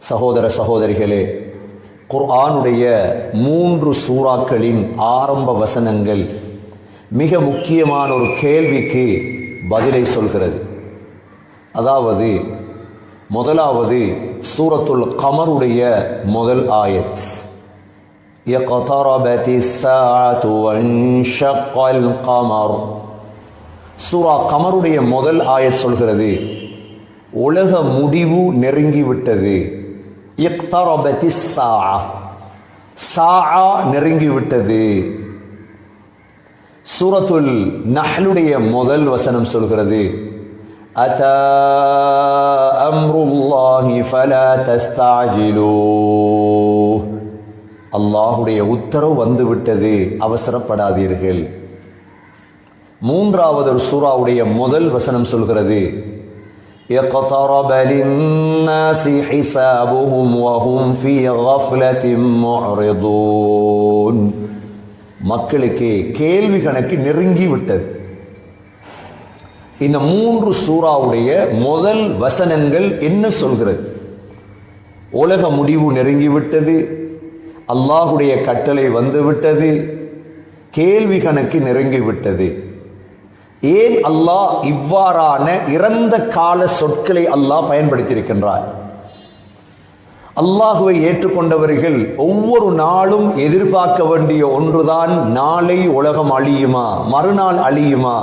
சகோதர சகோதரிகளே, குர்ஆனுடைய 3 சூறாக்களின் ஆரம்ப வசனங்கள் மிக முக்கியமான ஒரு கேள்விக்கு பதிலை சொல்கிறது. அதாவது முதலாவது சூரத்துல் கமருடைய முதல் ஆயத், இக்தரபத்திஸ் ஸாஅத்து வன்ஷக்கல் கமர். சூரா கமருடைய முதல் ஆயத் சொல்கிறது, உலக முடிவு நெருங்கிவிட்டது. இக்தரபத்திஸ் ஸாஅ, ஸாஅ நெருங்கிவிட்டது. சூரத்துல் நஹ்லுடைய முதல் வசனம் சொல்கிறது, அத்தா அம்ருல்லாஹி ஃபலா தஸ்தஅஜிலூஹ். அல்லாஹ்வுடைய உத்தரவு வந்துவிட்டது, அவசரப்படாதீர்கள். மூன்றாவது ஒரு சூராவுடைய முதல் வசனம் சொல்கிறது, اقترب للناس حسابهم وهم في غفلة معرضون. மக்களுக்கு கேள்வி கணக்கு நெருங்கி விட்டது. இந்த 3 சூறாவுடைய முதல் வசனங்கள் என்ன சொல்கிறது? உலக முடிவு நெருங்கிவிட்டது, அல்லாஹுடைய கட்டளை வந்துவிட்டது, கேள்வி கணக்கு நெருங்கிவிட்டது. ஏன் அல்லாஹ் இவ்வாறான இறந்த கால சொற்களை அல்லாஹ் பயன்படுத்தியிருக்கின்றார்? அல்லாஹுவை ஏற்றுக்கொண்டவர்கள் ஒவ்வொரு நாளும் எதிர்பார்க்க வேண்டிய ஒன்றுதான், நாளை உலகம் அழியுமா, மறுநாள் அழியுமா?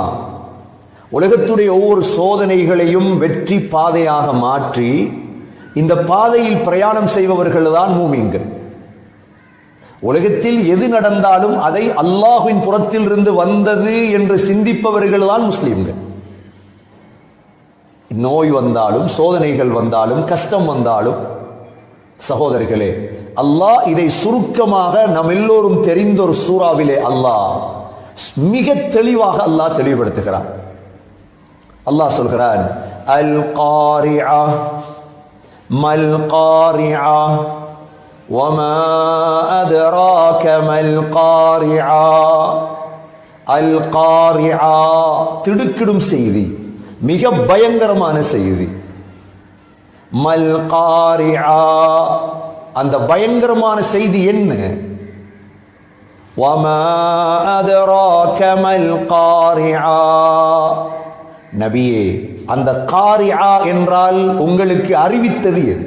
உலகத்துடைய ஒவ்வொரு சோதனைகளையும் வெற்றி பாதையாக மாற்றி இந்த பாதையில் பிரயாணம் செய்பவர்கள் தான் மூமின்கள். உலகத்தில் எது நடந்தாலும் அதை அல்லாஹ்வின் புறத்தில் இருந்து வந்தது என்று சிந்திப்பவர்கள் தான் முஸ்லிம்கள். நோய் வந்தாலும், சோதனைகள் வந்தாலும், கஷ்டம் வந்தாலும், சகோதரர்களே, அல்லாஹ் இதை சுருக்கமாக நம் எல்லோரும் தெரிந்த ஒரு சூறாவிலே அல்லாஹ் மிக தெளிவாக அல்லாஹ் தெளிவுபடுத்துகிறான். அல்லாஹ் சொல்கிறான், அல் காரிஆ மல் காரிஆ வமா அத்ராக மல் காரிஆ. அல் காரிஆ, திடுக்கிடும் செய்தி, மிக பயங்கரமான செய்தி. மல் காரிஆ, அந்த பயங்கரமான செய்தி என்ன? வமா அத்ராக மல் காரிஆ. நபியே, அந்த காரிஆ என்றால் உங்களுக்கு அறிவித்தது எது?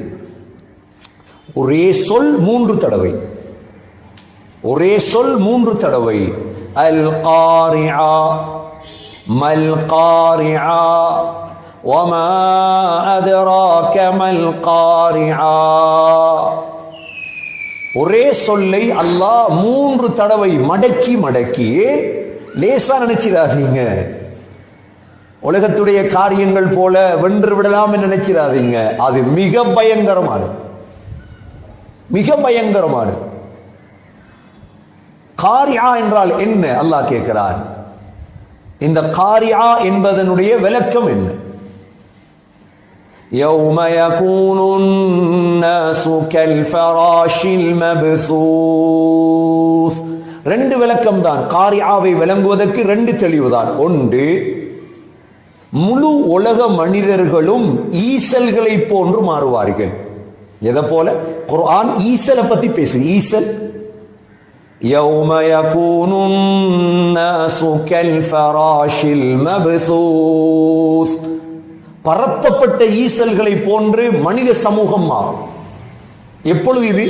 ஒரே சொல் 3 தடவை, ஒரே சொல் 3 தடவை. அல் காரிஆ மல் காரிஆ வமா அத்ராக மல் காரிஆ. ஒரே சொல்லை அல்லாஹ் 3 தடவை மடக்கி மடக்கி. லேசா நினைச்சிடாதீங்க, உலகத்துடைய காரியங்கள் போல வென்று விடலாம் என்று நினைச்சிடாதீங்க. அது மிக பயங்கரமானது, மிக பயங்கரமானது. காரிஆ என்றால் என்ன அல்லாஹ் கேட்கிறான். இந்த காரிஆ என்பதனுடைய விளக்கம் என்ன? யௌம யகூனுன் நாசு கல் ஃபராஷில் மப்சூஸ். 2 விளக்கம் தான் காரிஆவை விளங்குவதற்கு, 2 தெளிவுதான். ஒன்று, முழு உலக மனிதர்களும் ஈசல்களை போன்று மாறுவார்கள். எதை போல? குர்ஆன் ஈசலை பத்தி பேசுது. ஈசல், யௌம யகூனுன் நாசு கல் ஃபராஷில் மப்சூஸ். பரத்தப்பட்ட ஈசல்களை போன்று மனித சமூகம் மாறும். எப்பொழுது இது?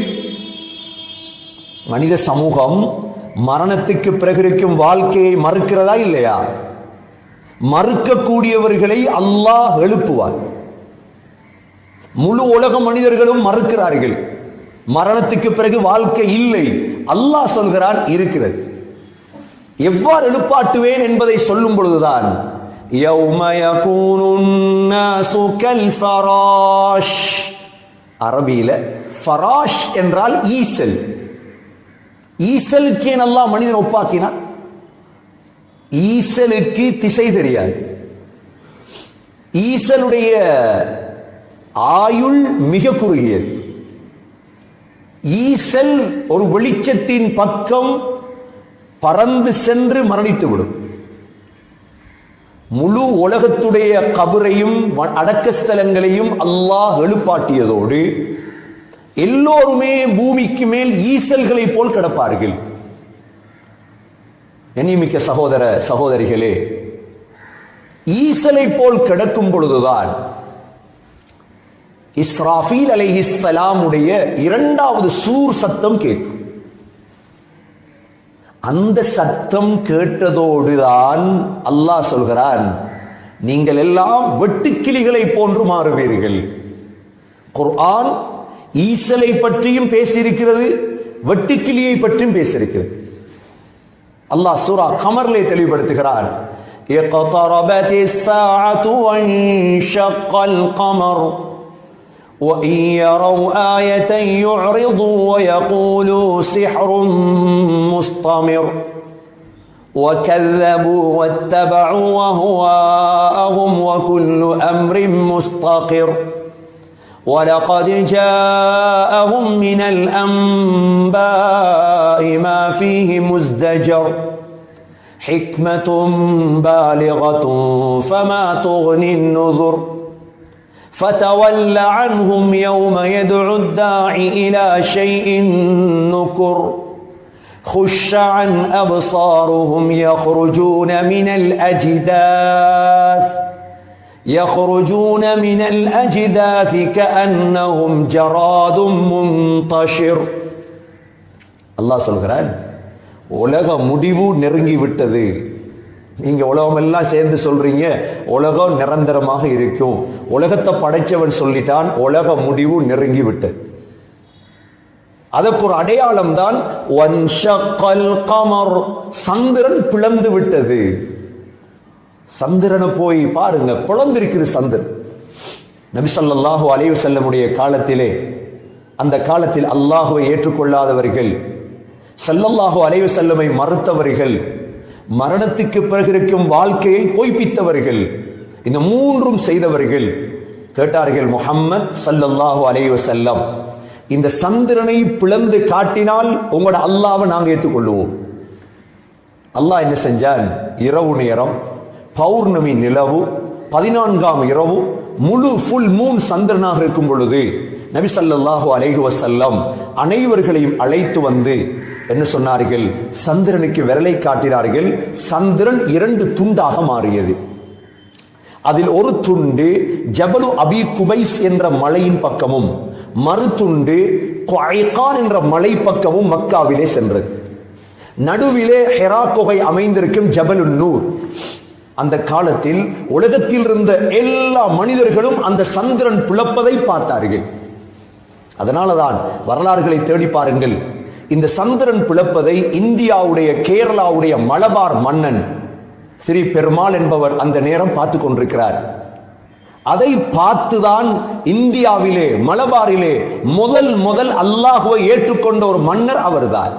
மனித சமூகம் மரணத்துக்கு பிறகு இருக்கும் வாழ்க்கையை மறுக்கிறதா இல்லையா? மறுக்கக்கூடியவர்களை அல்லாஹ் எழுப்புவார். முழு உலக மனிதர்களும் மறுக்கிறார்கள், மரணத்துக்கு பிறகு வாழ்க்கை இல்லை. அல்லாஹ் சொல்கிறான் இருக்கிறது. எவ்வாறு எழுப்பாட்டுவேன் என்பதை சொல்லும் பொழுதுதான், யௌம யகூனுன் நாசு கல் ஃபராஷ். அரபியில ஃபராஷ் என்றால் ஈசல். ஈசலுக்கே அல்லாஹ் மனிதன் ஒப்பாக்கினான். ஈசலுக்கு திசை தெரியாது. ஈசலுடைய ஆயுள் மிக குறுகியது. ஈசல் ஒரு வெளிச்சத்தின் பக்கம் பறந்து சென்று மரணித்துவிடும். முழு உலகத்துடைய கபரையும் அடக்க ஸ்தலங்களையும் அல்லாஹ் எழுப்பாட்டியதோடு எல்லோருமே பூமிக்கு மேல் ஈசல்களை போல் கிடப்பார்கள். கண்ணியமிக்க சகோதர சகோதரிகளே, ஈசலை போல் கிடக்கும் பொழுதுதான் இஸ்ராஃபீல் அலைஹிஸ்ஸலாமுடைய இரண்டாவது சூர் சத்தம் கேட்கும். அந்த சத்தம் கேட்டதோடுதான் அல்லாஹ் சொல்கிறான், நீங்கள் எல்லாம் வெட்டுக்கிளிகளை போன்று மாறுவீர்கள். குர்ஆன் ஈசலை பற்றியும் பேசியிருக்கிறது, வெட்டுக்கிளியை பற்றியும் பேசியிருக்கிறது. அல்லாஹ் சூரா கமர்லே தெளிவுபடுத்துகிறான், இக்தரபத்திஸ் ஸாஅத்து வன்ஷக்கல் கமர் وَإِنْ يَرَوْا آيَةً يُعْرِضُوا وَيَقُولُوا سِحْرٌ مُسْتَمِرٌ وَكَذَّبُوا وَاتَّبَعُوا أَهْوَاءَهُمْ وَكُلُّ أَمْرٍ مُسْتَقِرٌ وَلَقَدْ جَاءَهُمْ مِنَ الْأَنْبَاءِ مَا فِيهِ مُزْدَجَرٌ حِكْمَةٌ بَالِغَةٌ فَمَا تُغْنِ النُّذُرُ فَتَوَلَّ عَنْهُمْ يَوْمَ يَدْعُ الدَّاعِ إِلَى شَيْءٍ نُكُرٍ خُشَّ عَنْ أَبْصَارُهُمْ يَخْرُجُونَ مِنَ الْأَجْدَاثِ كَأَنَّهُمْ جَرَادٌ مُنْتَشِرٌ. அல்லாஹ் சொல்கிறான், உலக முடிவு நெருங்கி விட்டது. நீங்க உலகம் எல்லாம் சேர்ந்து சொல்றீங்க உலகம் நிரந்தரமாக இருக்கும். உலகத்தை படைச்சவன் சொல்லிட்டான், உலக முடிவு நெருங்கி விட்டது. அதற்கு ஒரு அடையாளம் தான் வன்ஷக்கல் கமர், சந்திரன் பிளந்து விட்டது. சந்திரனை போய் பாருங்க, பிளந்திருக்கிற சந்திரன். நபி ஸல்லல்லாஹு அலைஹி வஸல்லமுடைய காலத்திலே, அந்த காலத்தில் அல்லாஹ்வை ஏற்றுக்கொள்ளாதவர்கள், ஸல்லல்லாஹு அலைஹி வஸல்லமை மறுத்தவர்கள், மரணத்துக்கு பிறகு இருக்கும் வாழ்க்கையை பொய்ப்பித்தவர்கள், இந்த மூன்றும் செய்தவர்கள் கேட்டார்கள், முஹம்மத் ஸல்லல்லாஹு அலைஹி வஸல்லம், இந்த சந்திரனை பிளந்து காட்டினால் உங்களோட அல்லாஹ்வை நாங்க ஏற்றுக்கொள்வோம். அல்லாஹ் என்ன செஞ்சான்? இரவு நேரம், பௌர்ணமி நிலவு, 14ஆம் இரவு, முழு ஃபுல் மூன் சந்திரனாக இருக்கும் பொழுது நபி ஸல்லல்லாஹு அலைஹி வஸல்லம் அனைவர்களையும் அழைத்து வந்து என்ன சொன்னார்கள்? சந்திரனுக்கு விரலை காட்டினார்கள். சந்திரன் 2 துண்டாக மாறியது. அதில் ஒரு துண்டு ஜபலு அபி குபைஸ் என்ற மலையின் பக்கமும், மறு துண்டு குஐகான் என்ற மலை பக்கமும் மக்காவிலே சென்றது. நடுவிலே ஹிரா குகை அமைந்திருக்கும் ஜபலு நூர். அந்த காலத்தில் உலகத்தில் இருந்த எல்லா மனிதர்களும் அந்த சந்திரன் பிளப்பதை பார்த்தார்கள். அதனாலதான் வரலாறுகளை தேடி பாருங்கள், இந்த சந்திரன் பிளப்பதை இந்தியாவுடைய கேரளாவுடைய மலபார் மன்னன் ஸ்ரீ பெருமாள் என்பவர் அந்த நேரம் பார்த்து கொண்டிருக்கிறார். அதை பார்த்துதான் இந்தியாவிலே மலபாரிலே முதல் அல்லாஹ்வை ஏற்றுக்கொண்ட ஒரு மன்னர் அவர்தான்.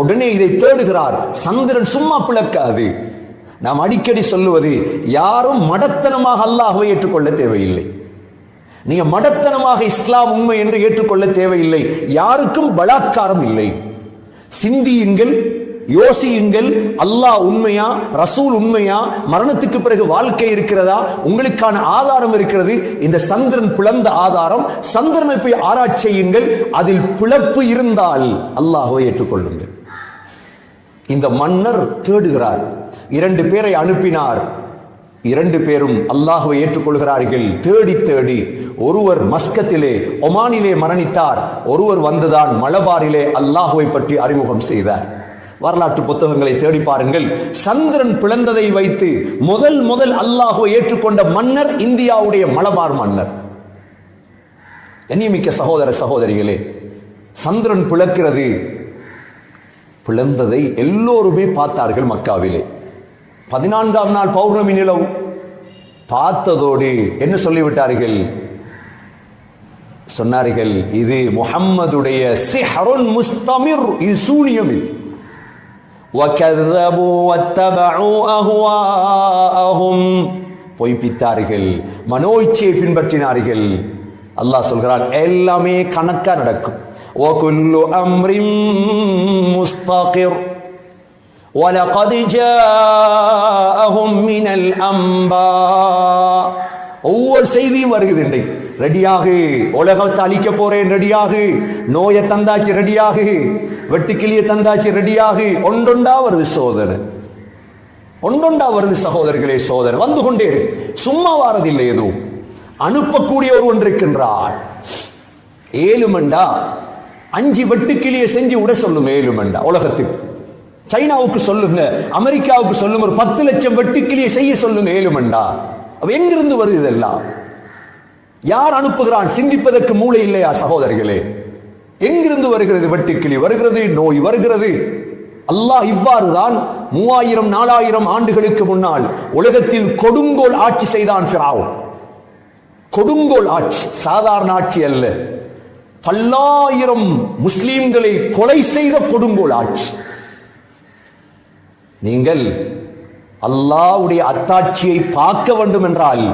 உடனே இதை தேடுகிறார். சந்திரன் சும்மா பிளக்காது. நாம் அடிக்கடி சொல்லுவது, யாரும் மடத்தனமாக அல்லாஹ்வை ஏற்றுக்கொள்ள தேவையில்லை. நீங்க மடத்தனமாக இஸ்லாம் உண்மை என்று ஏற்றுக்கொள்ள தேவையில்லை. யாருக்கும் பலாத்காரம் இல்லை. சிந்தியுங்கள், யோசியுங்கள், அல்லாஹ் உண்மையா, ரசூல் உண்மையா, மரணத்துக்கு பிறகு வாழ்க்கை இருக்கிறதா, உங்களுக்கான ஆதாரம் இருக்கிறது. இந்த சந்திரன் பிளந்த ஆதாரம், சந்திரனை போய் ஆராய்ச்சி செய்யுங்கள். அதில் பிளப்பு இருந்தால் அல்லாஹ்வை ஏற்றுக்கொள்ளுங்கள். இந்த மன்னர் தேடுகிறார். 2 பேரை அனுப்பினார். 2 பேரும் அல்லாஹ்வை ஏற்றுக்கொள்கிறார்கள். தேடி தேடி ஒருவர் மஸ்கத்திலே ஒமானிலே மரணித்தார். ஒருவர் வந்துதான் மலபாரிலே அல்லாஹ்வை பற்றி அறிமுகம் செய்தார். வரலாற்று புத்தகங்களை தேடி பாருங்கள். சந்திரன் பிளந்ததை வைத்து முதல் அல்லாஹ்வை ஏற்றுக்கொண்ட மன்னர் இந்தியாவுடைய மலபார் மன்னர். கண்ணியமிக்க சகோதர சகோதரிகளே, சந்திரன் பிளக்கிறது. பிளந்ததை எல்லோருமே பார்த்தார்கள் மக்காவிலே. 14ஆம் நாள் பௌர்ணமி நிலவு. பார்த்ததோடு என்ன சொல்லிவிட்டார்கள்? சொன்னார்கள், இது முஹம்மதுடைய சிஹ்ருன் முஸ்தமிர், இது சூனியம். இது وَكَذَّبُوا وَاتَّبَعُوا أَهْوَاءَهُمْ, பொய்ப்பித்தார்கள், மனோயிச்சையை பின்பற்றினார்கள். அல்லாஹ் சொல்கிறான், எல்லாமே கணக்கா நடக்கும். وَكُلُّ أَمْرٍ مُسْتَقِرٌ وَلَقَدْ جَاءَهُمْ مِنَ الْأَنْبَاءِ. ஒவ்வொரு செய்தியும் வருகிறது. ரெடியாகு, உலகத்தை அழிக்க போறேன் ரெடியாகு, நோயை தந்தாச்சு ரெடியாகு, வெட்டுக்கிளிய தந்தாச்சு ரெடியாகு. ஒன்றொண்டா வருது சோதனை, ஒன்றொண்டா வருது சகோதரர்களே சோதனை வந்து கொண்டே இருக்கு. சும்மா வாரதில்லை, எதுவும் அனுப்பக்கூடிய ஒருவன் இருக்கின்றார். 7 மண்டா 5 வெட்டுக்கிளியை செஞ்சு விட சொல்லுங்க. 7 மண்டா உலகத்துக்கு, சைனாவுக்கு சொல்லுங்க, அமெரிக்காவுக்கு சொல்லுங்க, ஒரு 10 லட்சம் வெட்டுக்கிளியை செய்ய சொல்லுங்க. 7 மண்டா எங்கிருந்து வருது இதெல்லாம்? யார் அனுப்புகிறான்? சிந்திப்பதற்கு மூளை இல்லையா சகோதரர்களே? எங்கிருந்து வருகிறது வெட்டுக்கிளி? வருகிறது நோய், வருகிறது. அல்லாஹ் இவ்வாறுதான் 3000 4000 ஆண்டுகளுக்கு முன்னால் உலகத்தில் கொடுங்கோல் ஆட்சி செய்தான் ஃபிரௌன். கொடுங்கோல் ஆட்சி, சாதாரண ஆட்சி அல்ல, பல்லாயிரம் முஸ்லிம்களை கொலை செய்த கொடுங்கோல் ஆட்சி. நீங்கள் அல்லாஹ்வுடைய அத்தாட்சியை பார்க்க வேண்டும் என்றால்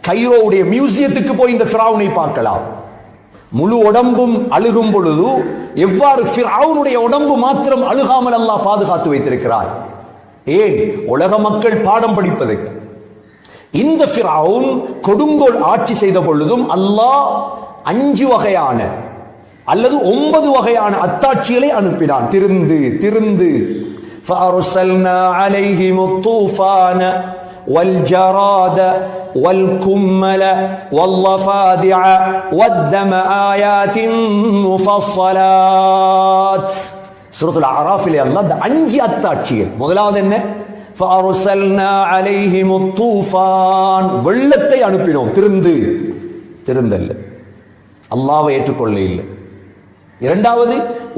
கைரோவுடைய மியூசியத்துக்கு போய் இந்த ஃபிரௌனை பார்க்கலாம். முழு உடம்பும் அழுகும் பொழுது எவ்வாறு ஃபிரௌனுடைய உடம்பு மாத்திரம் அழுகாமல் அல்லாஹ் பாதுகாத்து வைத்திருக்கிறார். ஏன்? உலக மக்கள் பாடம் படிப்பதற்கு. இந்த ஃபிரௌன் கொடுங்கோல் ஆட்சி செய்த பொழுதும் அல்லாஹ் 5 வகையான அல்லது 9 வகையான அத்தாட்சிகளை அனுப்பினான். திருந்து திருந்து فأرسلنا عليهم الطوفان والجراد والكمل والضفادع والدم آيات مفصلات. சூரத்துல் அராஃபிலே அல்லாஹ் 5 அத்தாட்சிகள். முதலாவது என்ன? فأرسلنا عليهم الطوفان, வெள்ளத்தை அனுப்பினோம். திருந்து திருந்தல்ல, அல்லாஹ்வை ஏற்றுக்கொள்ள இல்லை. இரண்டாவது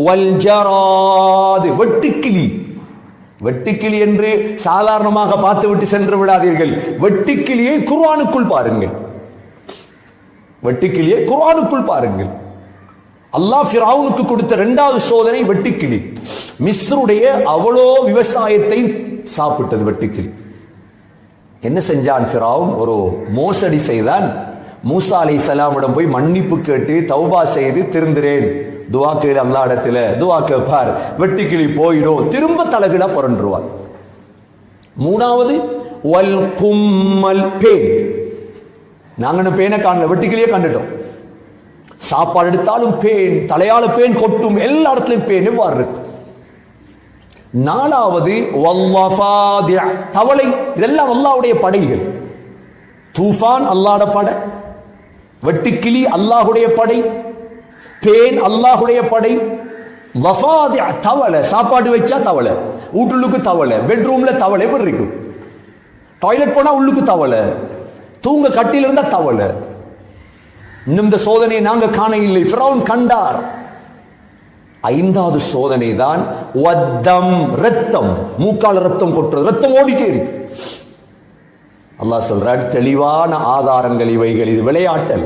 வல்ஜராத், வெட்டுக்கிளி. வெட்டுக்கிளி என்று சாதாரணமாக பார்த்துவிட்டு சென்று விடாதீர்கள். வெட்டுக்கிளியை குர்ஆனுக்குள் பாருங்கள், வெட்டுக்கிளியை குர்ஆனுக்குள் பாருங்கள். அல்லாஹ் ஃபிரௌனுக்கு கொடுத்த 2வது சோதனை வெட்டுக்கிளி. மிஸ்ருடைய அவ்வளோ விவசாயத்தை சாப்பிட்டது வெட்டுக்கிளி. என்ன செஞ்சான் ஃபிரௌன்? ஒரு மோசடி செய்தான். மூசா அலைஹிஸ்ஸலாமிடம் போய் மன்னிப்பு கேட்டு தௌபா செய்து திருந்துறேன், துவா கேளு அல்லாஹ் இடத்துல, துவா கேட்பார், வெட்டுக்கிளி போயிடும், திரும்ப தலகிடா புரண்டுருவார். 3வது வல் கும்மல், பேன். நாங்க பேனை காணல, வெட்டுக்கிளியே கண்டுட்டோம். சாப்பாடு எடுத்தாலும் பேன், தலையால பேன் கொட்டும், எல்லா இடத்துலயும் பேன் எவ்வாறு இருக்கு. 4வது வல்லஃபாதி, தவளை. இதெல்லாம் அல்லாஹ்வுடைய படைகள். தூஃபான் அல்லாஹ்வுடைய படை, வெட்டுக்கிளி அல்லாஹ்வுடைய படை, பேன் அல்லாஹ்வுடைய படை, வஃபாதி தவளை. சாப்பாடு வச்சா தவளை, வீட்டுள்ளுக்கு தவளை, பெட்ரூம்ல தவளை எப்படி இருக்கும்? டாய்லெட் போனா உள்ளுக்கு தவளை, தூங்க கட்டில இருந்தா தவளை. இன்னும் இந்த சோதனையை நாங்க காண இல்லை, ஃபிரௌன் கண்டார். 5வது சோதனை தான் வத்தம், ரத்தம். மூக்கால ரத்தம் கொட்டுறது, ரத்தம் ஓடிட்டே இருக்கு. அல்லாஹ் சொல்றார், தெளிவான ஆதாரங்கள் இவைகள், இது விளையாட்டல்.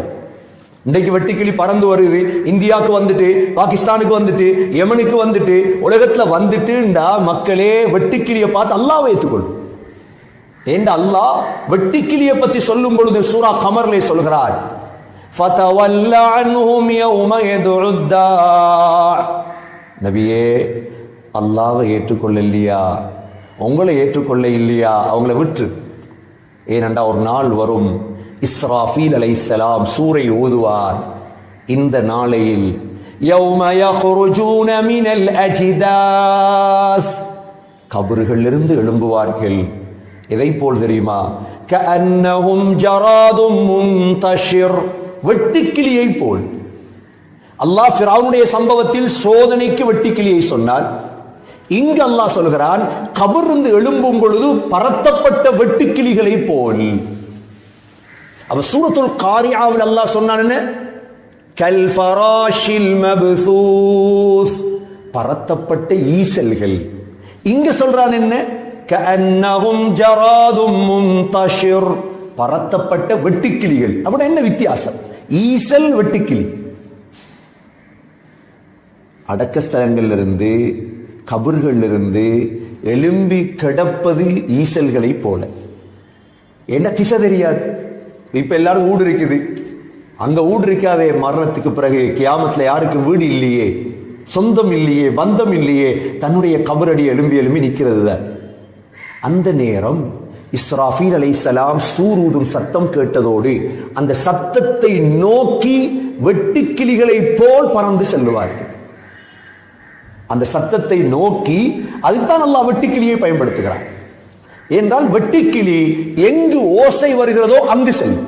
இன்றைக்கு வெட்டுக்கிளி பறந்து வருது, இந்தியாவுக்கு வந்துட்டு, பாகிஸ்தானுக்கு வந்துட்டு, யமனுக்கு வந்துட்டு, உலகத்துல வந்துட்டுண்டா மக்களே வெட்டுக்கிளியை பார்த்து அல்லாஹ்வை ஏற்றுக்கொள்ளும். ஏண்டா அல்லாஹ் வெட்டுக்கிளியை பத்தி சொல்லும் பொழுது சூரா கமர்லே சொல்கிறார், ஃபதவல்ல அன்ஹும் யௌம யதுஉ தா'. நபியே, அல்லாஹ்வை ஏற்றுக்கொள்ள இல்லையா, உங்களை ஏற்றுக்கொள்ள இல்லையா, அவங்கள விட்டு. ஏனென்றா ஒரு நாள் வரும், இஸ்ராஃபீல் அலைஹிஸ்ஸலாம் சூரை ஓதுவார். இந்த நாளையில் யௌம யக்ருஜூன மினல் அஜ்தாஸ், கபர்களிலிருந்து எழும்புவார்கள். எதை போல் தெரியுமா? கஅன்னஹும் ஜராதும் முன்தஷிர், வெட்டுக்கிளியை போல். அல்லாஹ் ஃபிரௌனுடைய சம்பவத்தில் சோதனைக்கு வெட்டுக்கிளியை சொன்னார். இங்கு அல்லாஹ் சொல்கிறான், கபரிலிருந்து எழும்பும் பொழுது பரத்தப்பட்ட வெட்டுக்கிளிகளை போல். அப்ப சூரத்துல் காரியாவில் அல்லாஹ் சொன்னான் என்ன? கல் ஃபராஷில் மப்சூஸ், பரத்தப்பட்ட ஈசல்கள். இங்க சொல்றான் என்ன? கஅன்னஹும் ஜராதும் முன்தஷிர், பரத்தப்பட்ட வெட்டுக்கிளிகள். அப்படி என்ன வித்தியாசம்? ஈசல், வெட்டுக்கிளி. அடக்க ஸ்தலங்களிலிருந்து, கபர்களிலிருந்து எழும்பி கிடப்பது ஈசல்களை போல. என்ன திசை தெரியாது. இப்ப எல்லாரும் வீடு இருக்குது, அங்க வீடு இருக்காதே. மரணத்துக்கு பிறகு கியாமத்துல யாருக்கும் வீடு இல்லையே, சொந்தம் இல்லையே, பந்தம் இல்லையே, தன்னுடைய கபரடி எழும்பி எழும்பி நிற்கிறது தான். அந்த நேரம் இஸ்ராஃபீல் அலைஹிஸ்ஸலாம் சூரூதும் சத்தம் கேட்டதோடு அந்த சத்தத்தை நோக்கி வெட்டுக்கிளிகளை போல் பறந்து செல்லுவார்கள். அந்த சத்தத்தை நோக்கி, அதுதான் அல்லாஹ் வெட்டுக்கிளியை பயன்படுத்துகிறார். என்றால் வெட்டுக்கிளி எங்கு ஓசை வருகிறதோ அங்கு செல்லும்,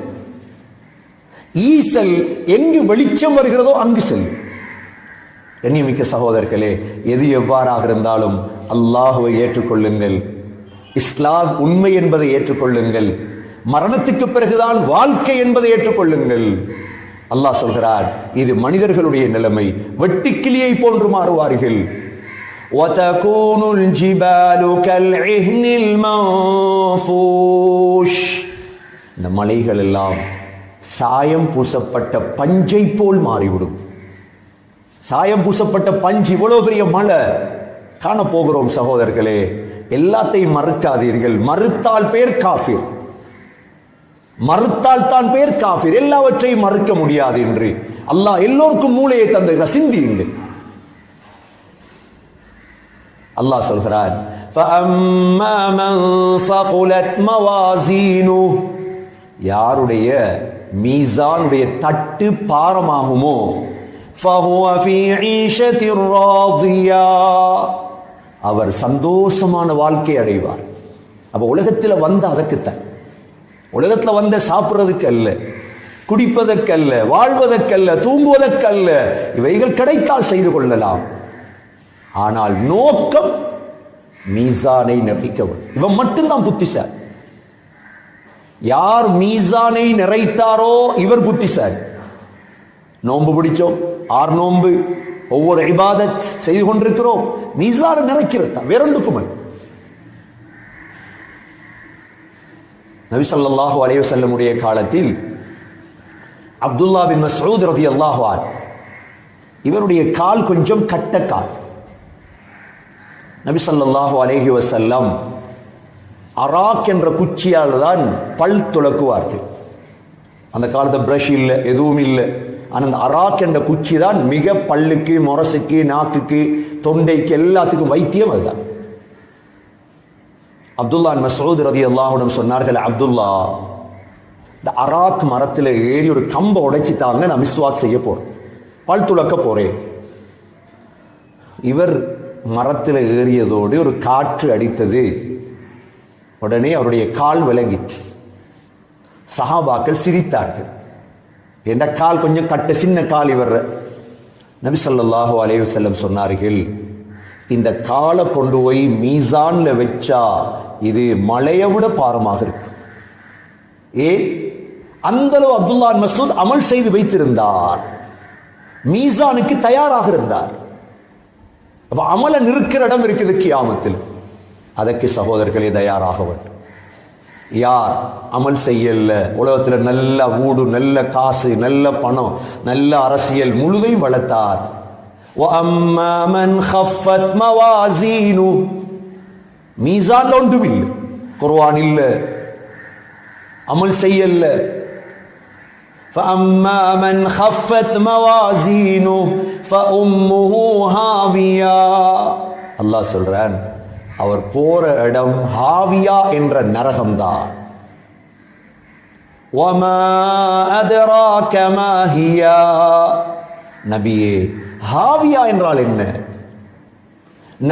ஈசல் எங்கு வெளிச்சம் வருகிறதோ அங்கு செல்லும். கண்ணியமிக்க சகோதரர்களே, எது எவ்வாறாக இருந்தாலும் அல்லாஹுவை ஏற்றுக்கொள்ளுங்கள், இஸ்லாம் உண்மை என்பதை ஏற்றுக்கொள்ளுங்கள், மரணத்துக்கு பிறகுதான் வாழ்க்கை என்பதை ஏற்றுக்கொள்ளுங்கள். அல்லாஹ் சொல்கிறார், இது மனிதர்களுடைய நிலைமை, வெட்டுக்கிளியை போன்று மாறுவார்கள். وَتَكُونُ الْجِبَالُ كَالْعِهْنِ الْمَنْفُوشِ. இந்த மலைகள் எல்லாம் சாயம் பூசப்பட்ட பஞ்சை போல் மாறிவிடும். சாயம் பூசப்பட்ட பஞ்சு, இவ்வளவு பெரிய மலை காண போகிறோம் சகோதரர்களே. எல்லாத்தையும் மறுக்காதீர்கள். மறுத்தால் பேர் காஃபிர், மறுத்தால் தான் பேர் காஃபிர். எல்லாவற்றையும் மறுக்க முடியாது என்று அல்லாஹ் எல்லோருக்கும் மூளையை தந்திருக்கிறார். சிந்தியுங்கள். அல்லாஹ் சொல்கிறார், فَأَمَّا مَنْ ثَقُلَتْ مَوَازِينُهُ. யாருடைய மீசானுடைய தட்டு பாரமாகுமோ, فَهُوَ فِي عِيشَةٍ رَاضِيَةٍ. அவர் சந்தோஷமான வாழ்க்கை அடைவார். அப்ப உலகத்தில் வந்த அதற்குத்தான், உலகத்தில் வந்த சாப்பிடுறதுக்கு அல்ல, குடிப்பதற்கு அல்ல, வாழ்வதற்கல்ல, தூங்குவதற்கு அல்ல. இவைகள் கிடைத்தால் செய்து கொள்ளலாம். ஆனால் நோக்கம் மீசானை நிறைக்கவன். இவன் மட்டும்தான் புத்திசாலி. யார் மீசானை நிறைத்தாரோ இவர் புத்திசாலி. நோன்பு பிடிச்சோம், 6 நோன்பு, ஒவ்வொரு இபாதத் செய்து கொண்டிருக்கிறோம், மீசானை நிறைக்கிறது வேற ஒன்றுக்கும் அல்ல. நபி ஸல்லல்லாஹு அலைஹி வஸல்லம் உடைய காலத்தில் அப்துல்லா பின் மஸ்ஊத் ரலியல்லாஹு அன்ஹு, இவருடைய கால் கொஞ்சம் கட்ட கால். நபி ஸல்லல்லாஹு அலைஹி வஸல்லம் அராக் என்ற குச்சியால் தான் பல் துலக்குவார்கள். அந்த காலத்தில் பிரஷ் இல்லை, எதுவும் இல்லை. ஆனால் அந்த அராக் என்ற குச்சி தான் மிக பல்லுக்கு, முரசுக்கு, நாக்குக்கு, தொண்டைக்கு எல்லாத்துக்கும் வைத்தியம் அதுதான். அப்துல்லா மஸ்ஊத் ரலியல்லாஹு அன்ஹு சொன்னார்கள், அப்துல்லா, இந்த அராக் மரத்தில் ஏறி ஒரு கம்பை உடைச்சி தாங்க, நான் மிஸ்வாக் செய்ய போறேன், பல் துலக்க போறேன். இவர் மரத்தில் ஏறியதோடு ஒரு காற்று அடித்தது. உடனே அவருடைய கால் விலகிற்று. சஹாபாக்கள் சிரித்தார்கள். என்ற கால் கொஞ்சம் கட்ட, சின்ன கால் இவர். நபி ஸல்லல்லாஹு அலைஹி வஸல்லம் சொன்னார்கள், இந்த காலை கொண்டு போய் மீசான்ல வச்சா இது மலையை விட பாரமாக இருக்கு. ஏன்? அந்த அளவு அப்துல்லா மஸ்ஊத் அமல் செய்து வைத்திருந்தார், மீசானுக்கு தயாராக இருந்தார். அப்ப அமல நிற்கிற இடம் இருக்குது கியாமத்தில். அதற்கு சகோதரர்களே தயாராக வேண்டும். யார் அமல் செய்யல, உலகத்தில் நல்ல வீடு, நல்ல காசு, நல்ல பணம், நல்ல அரசியல் முழுதையும் வளர்த்தார். وَأَمَّا مَنْ خَفَّتْ مَوَازِينُهُ. மீசான்ல ஒன்றும் இல்லை, குர்ஆன் இல்லை, அமல் செய்யல. فَأَمَّا مَنْ خَفَّتْ مَوَازِينُهُ فَأُمُّهُ هَاوِيَةٌ. அல்லாஹ் சொல்றான், அவர் போற இடம் ஹாவியா என்ற நரகம்தான். وَمَا أَدْرَاكَ مَا هِيَ. நபியே, ஹாவியா என்றால் என்ன?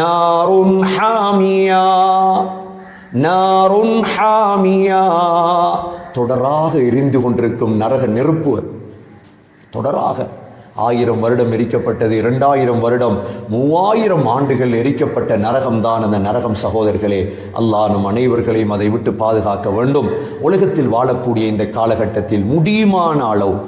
நாருன் ஹாமியா, நாருன் ஹாமியா, தொடராக எரிந்து கொண்டிருக்கும் நரக நெருப்பு. தொடராக 1000 வருடம் எரிக்கப்பட்டது, 2000 வருடம், 3000 ஆண்டுகள் எரிக்கப்பட்ட நரகம்தான் அந்த நரகம். சகோதரர்களே, அல்லாஹ் நம் அனைவர்களையும் அதை விட்டு பாதுகாக்க வேண்டும். உலகத்தில் வாழக்கூடிய இந்த காலகட்டத்தில் முடியுமான அளவு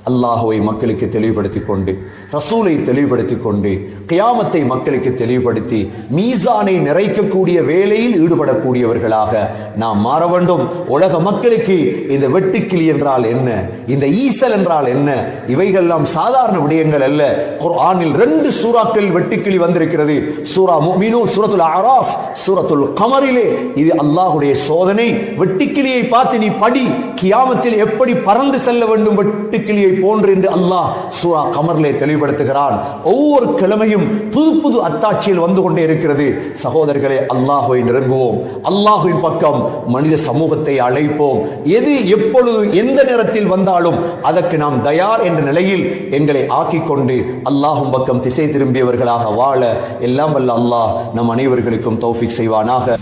அல்லாஹுவை மக்களுக்கு தெளிவுபடுத்திக் கொண்டு, ரசூலை தெளிவுபடுத்திக் கொண்டு, கியாமத்தை மக்களுக்கு தெளிவுபடுத்தி மீசானை நிறைக்கக்கூடிய வேலையில் ஈடுபடக்கூடியவர்களாக நாம் மாற வேண்டும். உலக மக்களுக்கு இந்த வெட்டுக்கிளி என்றால் என்ன, இந்த ஈசல் என்றால் என்ன, இவைகள்லாம் சாதாரண விடயங்கள் அல்ல. குர்ஆனில் 2 சூறாக்கள் வெட்டுக்கிளி வந்திருக்கிறது. சூரா முஃமினூன், சூரத்துல் அராஃப், சூரத்துல் கமரிலே இது அல்லாஹ்வுடைய சோதனை. வெட்டுக்கிளியை பார்த்து நீ படி, கியாமத்தில் எப்படி பறந்து செல்ல வேண்டும் வெட்டுக்கிளியை போன்று என்று அல்லாஹ் சூரா கமர்லே தெளிவுபடுத்துகிறான். ஒவ்வொரு கிழமையும் புது புது அத்தாட்சியில் வந்து கொண்டே இருக்கிறது. சகோதரர்களே, அல்லாஹ்வை நெருங்குவோம், அல்லாஹ்வின் பக்கம் மனித சமூகத்தை அழைப்போம். எது எப்பொழுது எந்த நேரத்தில் வந்தாலும் அதற்கு நாம் தயார் என்ற நிலையில் எங்களை ஆக்கிக் கொண்டு அல்லாஹ்வின் பக்கம் திசை திரும்பியவர்களாக வாழ எல்லாம் வல்ல அல்லாஹ் நம் அனைவர்களுக்கும் தௌஃபீக் செய்வானாக.